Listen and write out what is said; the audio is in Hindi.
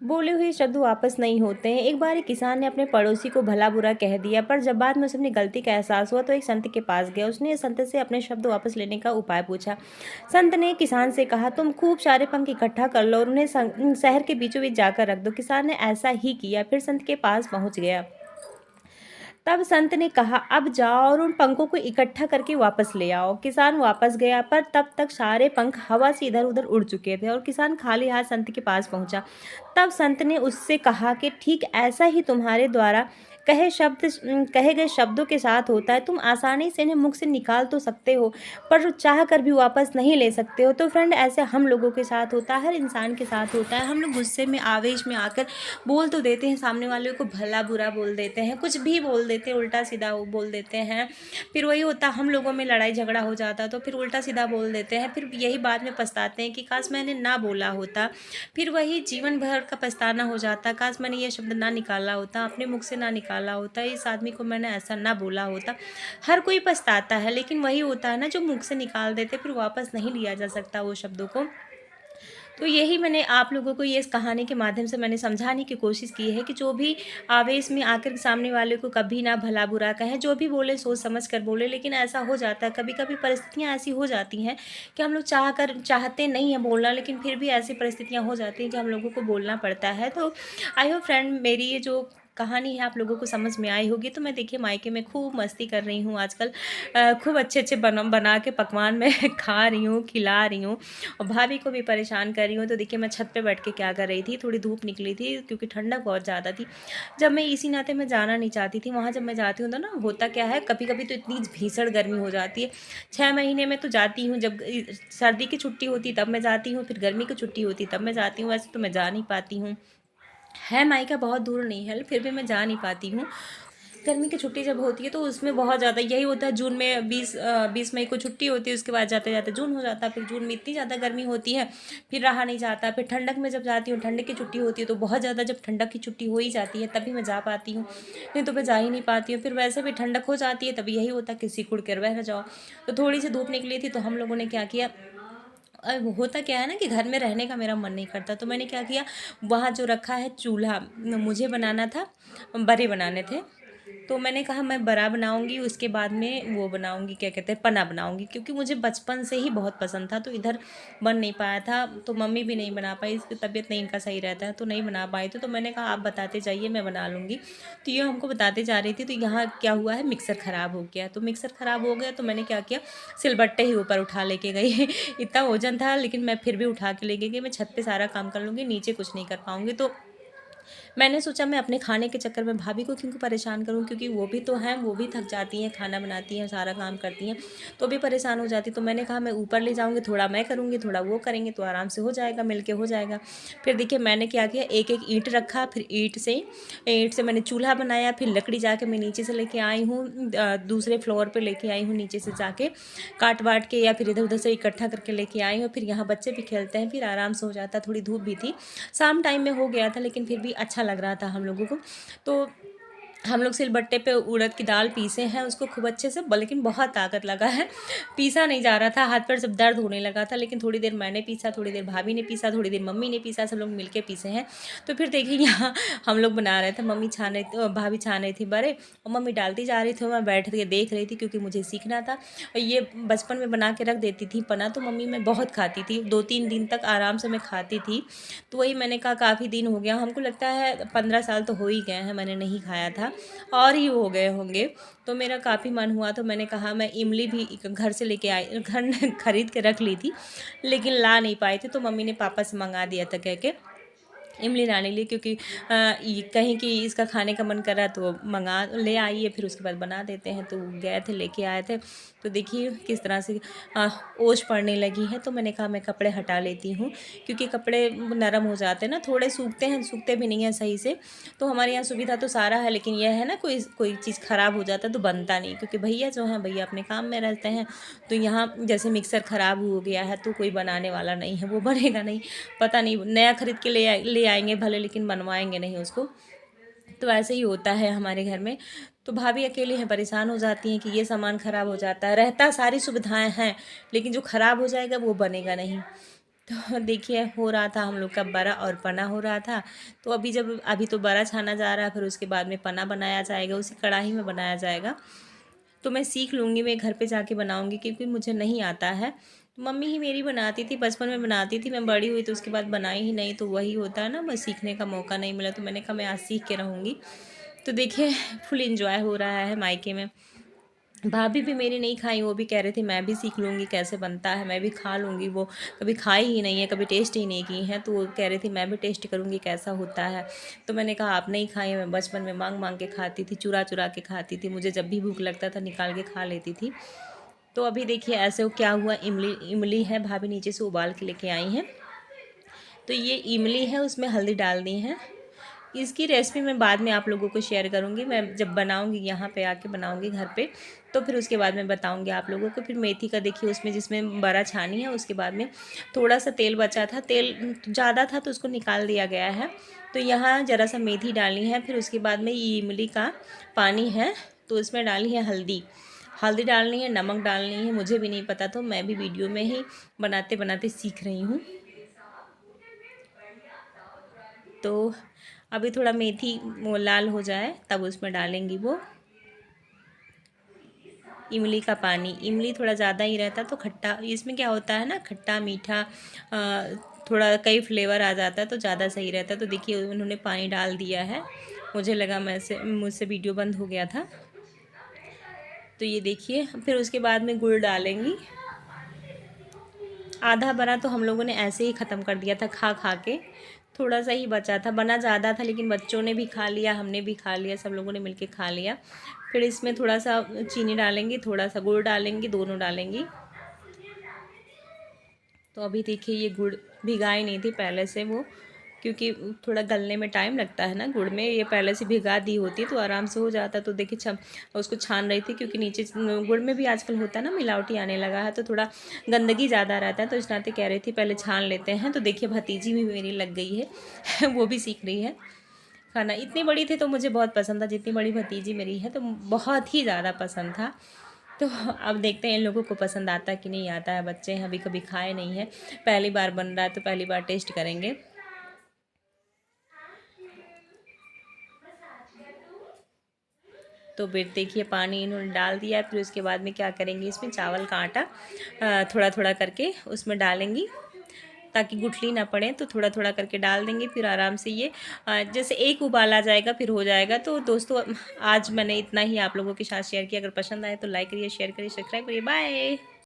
बोले हुए शब्द वापस नहीं होते हैं। एक बार एक किसान ने अपने पड़ोसी को भला बुरा कह दिया, पर जब बाद में उसे अपनी गलती का एहसास हुआ तो एक संत के पास गया। उसने संत से अपने शब्द वापस लेने का उपाय पूछा। संत ने किसान से कहा, तुम खूब सारे पंख इकट्ठा कर लो और उन्हें शहर के बीचों बीच जाकर रख दो। किसान ने ऐसा ही किया, फिर संत के पास पहुंच गया। तब संत ने कहा, अब जाओ और उन पंखों को इकट्ठा करके वापस ले आओ। किसान वापस गया, पर तब तक सारे पंख हवा से इधर उधर उड़ चुके थे और किसान खाली हाथ संत के पास पहुंचा। तब संत ने उससे कहा कि ठीक ऐसा ही तुम्हारे द्वारा कहे गए शब्दों के साथ होता है। तुम आसानी से इन्हें मुख से निकाल तो सकते हो, पर चाह कर भी वापस नहीं ले सकते हो। तो फ्रेंड, ऐसे हम लोगों के साथ होता है, हर इंसान के साथ होता है। हम लोग गुस्से में, आवेश में आकर बोल तो देते हैं, सामने वाले को भला बुरा बोल देते हैं, कुछ भी बोल देते हैं, उल्टा सीधा वो बोल देते हैं। फिर वही होता, हम लोगों में लड़ाई झगड़ा हो जाता तो फिर उल्टा सीधा बोल देते हैं। फिर यही बाद में पछताते हैं कि काश मैंने ना बोला होता। फिर वही जीवन भर का पछताना हो जाता, काश मैंने ये शब्द ना निकाला होता, अपने मुख से ना निकाला होता, इस आदमी को मैंने ऐसा ना बोला होता। हर कोई पछताता है, लेकिन वही होता है ना, जो मुख से निकाल देते फिर वापस नहीं लिया जा सकता वो शब्दों को। तो यही मैंने आप लोगों को ये इस कहानी के माध्यम से मैंने समझाने की कोशिश की है कि जो भी आवेश में आकर सामने वाले को कभी ना भला बुरा कहें, जो भी बोले सोच समझ कर बोले। लेकिन ऐसा हो जाता है, कभी कभी परिस्थितियाँ ऐसी हो जाती हैं कि हम लोग चाहते नहीं हैं बोलना, लेकिन फिर भी ऐसी परिस्थितियाँ हो जाती हैं कि हम लोगों को बोलना पड़ता है। तो आई होप फ्रेंड, मेरी ये जो कहानी है आप लोगों को समझ में आई होगी। तो मैं देखिए मायके में खूब मस्ती कर रही हूँ आजकल। खूब अच्छे अच्छे बना के पकवान मैं खा रही हूँ, खिला रही हूँ और भाभी को भी परेशान कर रही हूँ। तो देखिए मैं छत पे बैठ के क्या कर रही थी, थोड़ी धूप निकली थी क्योंकि ठंडक बहुत ज़्यादा थी। जब मैं इसी नाते मैं जाना नहीं चाहती थी वहाँ, जब मैं जाती हूँ तो ना होता क्या है, कभी कभी तो इतनी भीषण गर्मी हो जाती है। 6 महीने में तो जाती हूँ, जब सर्दी की छुट्टी होती तब मैं जाती हूँ, फिर गर्मी की छुट्टी होती तब मैं जाती हूँ। वैसे तो मैं जा नहीं पाती हूँ, है मायका बहुत दूर नहीं है, फिर भी मैं जा नहीं पाती हूँ। गर्मी की छुट्टी जब होती है तो उसमें बहुत ज़्यादा यही होता है, जून में 20 मई को छुट्टी होती है, उसके बाद जाते जाते जून हो जाता है। फिर जून में इतनी ज़्यादा गर्मी होती है, फिर रहा नहीं जाता। फिर ठंडक में जब जाती हूँ, ठंडक की छुट्टी होती है तो बहुत ज़्यादा, जब ठंडक की छुट्टी हो ही जाती है तभी मैं जा पाती हूँ, नहीं तो मैं जा ही नहीं पाती हूँ। फिर वैसे भी ठंडक हो जाती है तब यही होता है कि सिकुड़ कर बह जाओ। तो थोड़ी सी धूप निकली थी तो हम लोगों ने क्या किया, होता क्या है ना कि घर में रहने का मेरा मन नहीं करता, तो मैंने क्या किया, वहाँ जो रखा है चूल्हा, मुझे बनाना था, बड़े बनाने थे। तो मैंने कहा मैं बड़ा बनाऊंगी, उसके बाद में वो बनाऊंगी, क्या कहते हैं, पना बनाऊंगी, क्योंकि मुझे बचपन से ही बहुत पसंद था। तो इधर बन नहीं पाया था, तो मम्मी भी नहीं बना पाई, इसकी तबीयत नहीं इनका सही रहता है तो नहीं बना पाई थी। तो मैंने कहा आप बताते जाइए, मैं बना लूँगी। तो ये हमको बताते जा रही थी, तो यहाँ क्या हुआ है, मिक्सर ख़राब हो गया। तो मिक्सर ख़राब हो गया तो मैंने क्या किया, सिलबट्टे ही ऊपर उठा लेके गई इतना वजन था, लेकिन मैं फिर भी उठा के लेके गई। मैं छत पे सारा काम कर लूँगी, नीचे कुछ नहीं कर पाऊँगी। तो मैंने सोचा मैं अपने खाने के चक्कर में भाभी को क्यों परेशान करूं, क्योंकि वो भी तो हैं, वो भी थक जाती हैं, खाना बनाती हैं, सारा काम करती हैं, तो भी परेशान हो जाती। तो मैंने कहा मैं ऊपर ले जाऊंगी, थोड़ा मैं करूंगी, थोड़ा वो करेंगे, तो आराम से हो जाएगा, मिलके हो जाएगा। फिर देखिए मैंने क्या किया, एक एक ईंट रखा, फिर ईंट से मैंने चूल्हा बनाया, फिर लकड़ी जाके मैं नीचे से लेके आई हूँ, दूसरे फ्लोर पर लेके आई हूँ, नीचे से जाके काट वाट के या फिर इधर उधर से इकट्ठा करके लेके आई हूँ। फिर यहाँ बच्चे भी खेलते हैं, फिर आराम से हो जाता। थोड़ी धूप भी थी, शाम टाइम में हो गया था, लेकिन फिर भी अच्छा लग रहा था हम लोगों को। तो हम लोग सिलबट्टे पे उड़द की दाल पीसे हैं, उसको खूब अच्छे से, लेकिन बहुत ताकत लगा है, पीसा नहीं जा रहा था, हाथ पैर सब दर्द होने लगा था। लेकिन थोड़ी देर मैंने पीसा, थोड़ी देर भाभी ने पीसा, थोड़ी देर मम्मी ने पीसा, सब लोग मिलके पीसे हैं। तो फिर देखिए यहाँ हम लोग बना रहे थे, मम्मी छान रही थी, भाभी छान रही थी बड़े, और मम्मी डालती जा रही थी, मैं बैठ के देख रही थी क्योंकि मुझे सीखना था। और ये बचपन में बना के रख देती थी पना, तो मम्मी मैं बहुत खाती थी, 2-3 दिन तक आराम से मैं खाती थी। तो वही मैंने कहा काफ़ी दिन हो गया, हमको लगता है 15 साल तो हो ही गए हैं मैंने नहीं खाया था, और ही हो गए होंगे। तो मेरा काफ़ी मन हुआ, तो मैंने कहा मैं इमली भी घर से लेके आई, घर खरीद के रख ली थी, लेकिन ला नहीं पाए थे। तो मम्मी ने पापा से मंगा दिया था कह के इमली लाने के लिए, क्योंकि ये कहीं कि इसका खाने का मन कर रहा है तो मंगा ले आइए, फिर उसके बाद बना देते हैं। तो गए थे लेके आए थे। तो देखिए किस तरह से ओस पड़ने लगी है। तो मैंने कहा मैं कपड़े हटा लेती हूँ, क्योंकि कपड़े नरम हो जाते हैं ना, थोड़े सूखते हैं, सूखते भी नहीं हैं सही से। तो हमारे यहाँ सुविधा तो सारा है, लेकिन यह है ना कोई कोई चीज़ ख़राब हो जाता है तो बनता नहीं, क्योंकि भैया जो हैं भैया अपने काम में रहते हैं। तो यहाँ जैसे मिक्सर ख़राब हो गया है तो कोई बनाने वाला नहीं है, वो बनेगा नहीं, पता नहीं नया खरीद के ले आएंगे भले, लेकिन बनवाएंगे नहीं उसको। तो ऐसे ही होता है हमारे घर में। तो भाभी अकेली हैं, परेशान हो जाती हैं कि ये सामान ख़राब हो जाता है, रहता सारी सुविधाएं हैं, लेकिन जो ख़राब हो जाएगा वो बनेगा नहीं। तो देखिए हो रहा था हम लोग का बड़ा और पना हो रहा था। तो अभी तो बड़ा छाना जा रहा है, फिर उसके बाद में पना बनाया जाएगा, उसी कढ़ाई में बनाया जाएगा। तो मैं सीख लूँगी, मैं घर पे जाके बनाऊँगी क्योंकि मुझे नहीं आता है। मम्मी ही मेरी बनाती थी, बचपन में बनाती थी, मैं बड़ी हुई तो उसके बाद बनाई ही नहीं। तो वही होता है ना, मैं सीखने का मौका नहीं मिला, तो मैंने कहा मैं आज सीख के रहूँगी। तो देखिए फुल एन्जॉय हो रहा है मायके में। भाभी भी मेरी नहीं खाई, वो भी कह रहे थे मैं भी सीख लूँगी कैसे बनता है, मैं भी खा लूँगी। वो कभी खाई ही नहीं है, कभी टेस्ट ही नहीं की हैं, तो वो कह रही थी मैं भी टेस्ट करूँगी कैसा होता है। तो मैंने कहा आप नहीं खाई, मैं बचपन में माँग-माँग के खाती थी, चुरा-चुरा के खाती थी, मुझे जब भी भूख लगता था निकाल के खा लेती थी। तो अभी देखिए ऐसे वो क्या हुआ, इमली इमली है, भाभी नीचे से उबाल के लेके आई हैं। तो ये इमली है, उसमें हल्दी डाल दी है। इसकी रेसिपी मैं बाद में आप लोगों को शेयर करूँगी, मैं जब बनाऊँगी यहाँ पे आके बनाऊँगी घर पे, तो फिर उसके बाद मैं बताऊँगी आप लोगों को। फिर मेथी का देखिए उसमें जिसमें बड़ा छानी है, उसके बाद में थोड़ा सा तेल बचा था, तेल ज़्यादा था तो उसको निकाल दिया गया है। तो यहाँ ज़रा सा मेथी डालनी है, फिर उसके बाद में ये इमली का पानी है, तो इसमें डाली है हल्दी। हल्दी डालनी है, नमक डालनी है, मुझे भी नहीं पता, तो मैं भी वीडियो में ही बनाते बनाते सीख रही हूँ। तो अभी थोड़ा मेथी वो लाल हो जाए तब उसमें डालेंगी वो इमली का पानी। इमली थोड़ा ज़्यादा ही रहता तो खट्टा, इसमें क्या होता है ना, खट्टा मीठा थोड़ा कई फ्लेवर आ जाता है तो ज़्यादा सही रहता है। तो देखिए उन्होंने पानी डाल दिया है, मुझे लगा मुझसे वीडियो बंद हो गया था। तो ये देखिए फिर उसके बाद में गुड़ डालेंगी। आधा बना तो हम लोगों ने ऐसे ही ख़त्म कर दिया था खा खा के, थोड़ा सा ही बचा था, बना ज़्यादा था लेकिन बच्चों ने भी खा लिया, हमने भी खा लिया, सब लोगों ने मिलके खा लिया। फिर इसमें थोड़ा सा चीनी डालेंगी, थोड़ा सा गुड़ डालेंगी, दोनों डालेंगी। तो अभी देखिए ये गुड़ भिगाई नहीं थी पहले से वो, क्योंकि थोड़ा गलने में टाइम लगता है ना गुड़ में, ये पहले से भिगा दी होती तो आराम से हो जाता। तो देखिए उसको छान रही थी क्योंकि नीचे गुड़ में भी आजकल होता है ना मिलावटी आने लगा है, तो थोड़ा गंदगी ज़्यादा रहता है, तो इस नाते कह रही थी पहले छान लेते हैं। तो देखिए भतीजी भी मेरी लग गई है वो भी सीख रही है खाना। इतनी बड़ी थी तो मुझे बहुत पसंद था, जितनी बड़ी भतीजी मेरी है तो बहुत ही ज़्यादा पसंद था। तो अब देखते हैं इन लोगों को पसंद आता है कि नहीं आता है। बच्चे हैं, अभी कभी खाए नहीं है, पहली बार बन रहा है तो पहली बार टेस्ट करेंगे। तो फिर देखिए पानी इन्होंने डाल दिया, फिर उसके बाद में क्या करेंगे, इसमें चावल का आटा थोड़ा थोड़ा करके उसमें डालेंगी ताकि गुठली ना पड़े। तो थोड़ा थोड़ा करके डाल देंगे, फिर आराम से ये जैसे एक उबाल आ जाएगा फिर हो जाएगा। तो दोस्तों आज मैंने इतना ही आप लोगों के साथ शेयर किया। अगर पसंद आए तो लाइक करिए, शेयर करिए, सब्सक्राइब करिए। बाय।